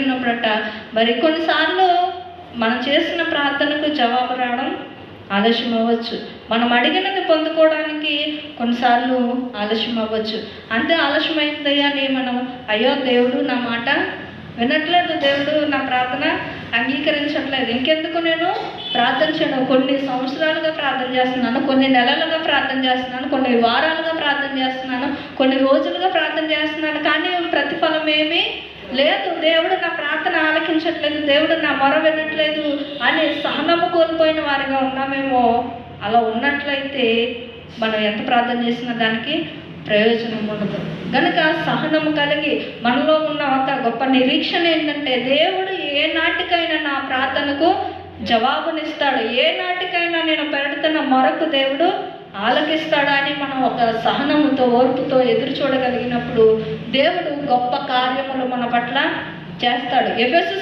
ఉన్నప్పుడట మరి కొన్నిసార్లు మనం చేసిన ప్రార్థనకు జవాబు రావడం ఆలస్యం అవ్వచ్చు. మనం అడిగినది పొందుకోవడానికి కొన్నిసార్లు ఆలస్యం అవ్వచ్చు. అంతే ఆలస్యమైంది అని మనం అయ్యో దేవుడు నా మాట వినట్లేదు, దేవుడు నా ప్రార్థన అంగీకరించట్లేదు, ఇంకెందుకు నేను ప్రార్థన చేయడం. కొన్ని సంవత్సరాలుగా ప్రార్థన చేస్తున్నాను, కొన్ని నెలలుగా ప్రార్థన చేస్తున్నాను, కొన్ని వారాలుగా ప్రార్థన చేస్తున్నాను, కొన్ని రోజులుగా ప్రార్థన చేస్తున్నాను, కానీ ప్రతిఫలం ఏమీ లేదు, దేవుడు నా ప్రార్థన ఆలకించట్లేదు, దేవుడు నా మొర వినట్లేదు అని సహనము కోల్పోయిన వారిగా ఉన్నామేమో. అలా ఉన్నట్లయితే మనం ఎంత ప్రార్థన చేసినా దానికి ప్రయోజనం ఉండదు. కనుక సహనము కలిగి మనలో ఉన్న ఒక గొప్ప నిరీక్షణ ఏంటంటే దేవుడు ఏ నాటికైనా నా ప్రార్థనకు జవాబునిస్తాడు, ఏ నాటికైనా నేను పెడుతున్న మొరకు దేవుడు ఆలకిస్తాడా అని మనం ఒక సహనముతో ఓర్పుతో ఎదురు చూడగలిగినప్పుడు దేవుడు గొప్ప కార్యములు మన పట్ల చేస్తాడు. ఎఫెసు